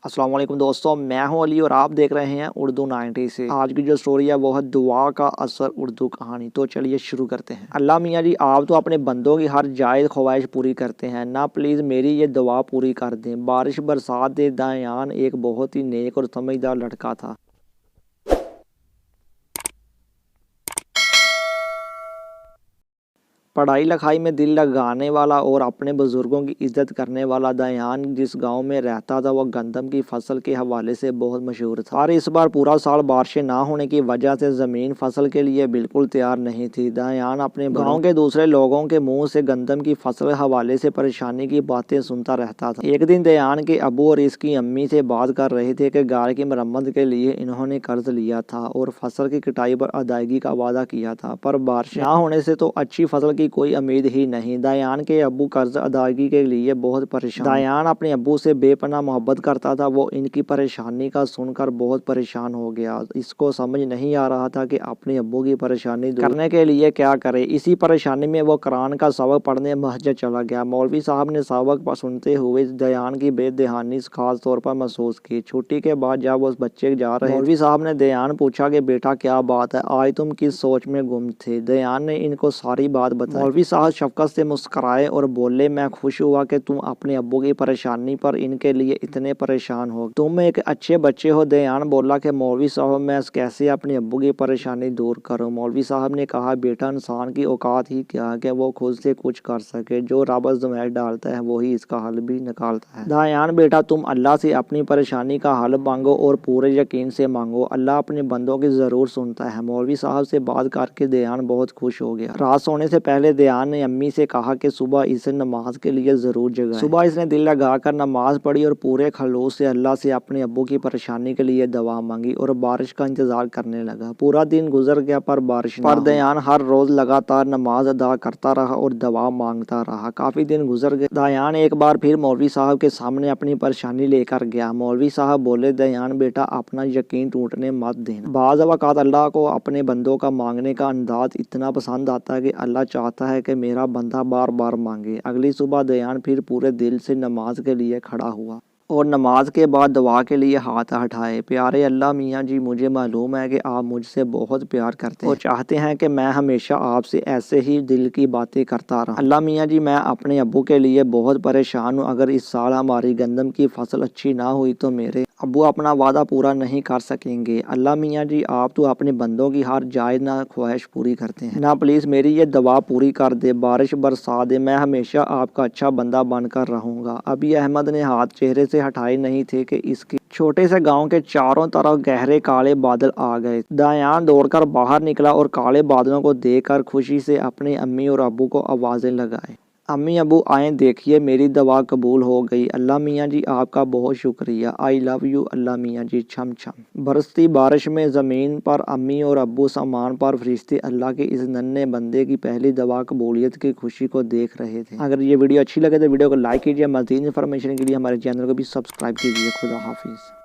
अस्सलाम वालेकुम दोस्तों, मैं हूं अली और आप देख रहे हैं उर्दू 90 से। आज की जो स्टोरी है वो है दुआ का असर उर्दू कहानी। तो चलिए शुरू करते हैं। अल्लाह मियाँ जी, आप तो अपने बंदों की हर जायज़ ख्वाहिश पूरी करते हैं ना, प्लीज़ मेरी ये दुआ पूरी कर दें। बारिश बरसात दे। दयान एक बहुत ही नेक और समझदार लड़का था। पढ़ाई लिखाई में दिल लगाने वाला और अपने बुजुर्गों की इज्जत करने वाला दयान जिस गांव में रहता था वो गंदम की फसल के हवाले से बहुत मशहूर था। और इस बार पूरा साल बारिशें ना होने की वजह से ज़मीन फसल के लिए बिल्कुल तैयार नहीं थी। दयान अपने गांव के दूसरे लोगों के मुंह से गंदम की फसल के हवाले से परेशानी की बातें सुनता रहता था। एक दिन दयान के अबू और इसकी अम्मी से बात कर रहे थे कि घर की मरम्मत के लिए इन्होंने कर्ज लिया था और फसल की कटाई पर अदायगी का वादा किया था, पर बारिश ना होने से तो अच्छी फसल की कोई उम्मीद ही नहीं। दयान के अब्बू कर्ज अदायगी के लिए बहुत परेशान। दयान अपने अब्बू से बेपनाह मोहब्बत करता था। वो इनकी परेशानी का सुनकर बहुत परेशान हो गया। इसको समझ नहीं आ रहा था कि अपने अब्बू की परेशानी दूर करने के लिए क्या करे। इसी परेशानी में वो कुरान का सबक पढ़ने मस्जिद चला गया। मौलवी साहब ने सबक सुनते हुए दयान की बेदहानी खास तौर पर महसूस की। छुट्टी के बाद जब वो बच्चे जा रहे मौलवी साहब ने दयान पूछा कि बेटा क्या बात है, आज तुम किस सोच में गुम थे। दयान ने इनको सारी बात बताई। मौलवी साहब शफकत से मुस्कराए और बोले, मैं खुश हुआ कि तुम अपने अब्बू की परेशानी पर इनके लिए इतने परेशान हो। तुम एक अच्छे बच्चे हो। दयान बोला कि मौलवी साहब मैं कैसे अपने अब्बू की परेशानी दूर करूं। मौलवी साहब ने कहा, बेटा इंसान की औकात ही क्या है कि वो खुद से कुछ कर सके। जो रब ज़मीर डालता है वही इसका हल भी निकालता है। दयान बेटा, तुम अल्लाह से अपनी परेशानी का हल मांगो और पूरे यकीन से मांगो। अल्लाह अपने बंदों की ज़रूर सुनता है। मौलवी साहब से बात करके दयान बहुत खुश हो गया। रात सोने से पहले दयान ने अम्मी से कहा कि सुबह इसे नमाज के लिए ज़रूर जगाएं। सुबह इसने दिल लगाकर नमाज पढ़ी और पूरे खलूस से अल्लाह से अपने अब्बू की परेशानी के लिए दवा मांगी और बारिश का इंतजार करने लगा। पूरा दिन गुजर गया पर बारिश पर दयान हर रोज़ लगातार नमाज अदा करता रहा और दवा मांगता रहा। काफ़ी दिन गुजर गए। दयान एक बार फिर मौलवी साहब के सामने अपनी परेशानी लेकर गया। मौलवी साहब बोले, दयान बेटा, अपना यकीन टूटने मत देना। बाज़ औक़ात अल्लाह को अपने बंदों का मांगने का अंदाज इतना पसंद आता है कि अल्लाह चाहता है कि मेरा बंदा बार बार मांगे। अगली सुबह दयान फिर पूरे दिल से नमाज के लिए खड़ा हुआ और नमाज के बाद दुआ के लिए हाथ हटाए। प्यारे अल्लाह मियाँ जी, मुझे मालूम है कि आप मुझसे बहुत प्यार करते हैं और चाहते हैं कि मैं हमेशा आपसे ऐसे ही दिल की बातें करता रहूं। अल्लाह मियाँ जी, मैं अपने अब्बू के लिए बहुत परेशान हूँ। अगर इस साल हमारी गंदम की फसल अच्छी ना हुई तो मेरे अब्बू अपना वादा पूरा नहीं कर सकेंगे। अल्लाह मियाँ जी, आप तो अपने बंदों की हर जायज़ ना ख्वाहिश पूरी करते हैं ना, प्लीज़ मेरी ये दुआ पूरी कर दे। बारिश बरसा दे। मैं हमेशा आपका अच्छा बंदा बनकर रहूँगा। अभी अहमद ने हाथ चेहरे से हटाए नहीं थे कि इसके छोटे से गांव के चारों तरफ गहरे काले बादल आ गए। दयान दौड़कर बाहर निकला और काले बादलों को देखकर खुशी से अपने अम्मी और अब्बू को आवाज़ें लगाए। अम्मी अब्बू आए, देखिए मेरी दवा कबूल हो गई। अल्लाह मियाँ जी, आपका बहुत शुक्रिया। आई लव यू अल्लाह मियाँ जी। छम छम बरसती बारिश में ज़मीन पर अम्मी और अब्बू सामान पर फरिश्ते अल्लाह के इस नन्हे बंदे की पहली दवा कबूलियत की खुशी को देख रहे थे। अगर ये वीडियो अच्छी लगे तो वीडियो को लाइक कीजिए। मज़ीद इन्फॉर्मेशन के लिए हमारे चैनल को भी सब्सक्राइब कीजिए। खुदा हाफिज़।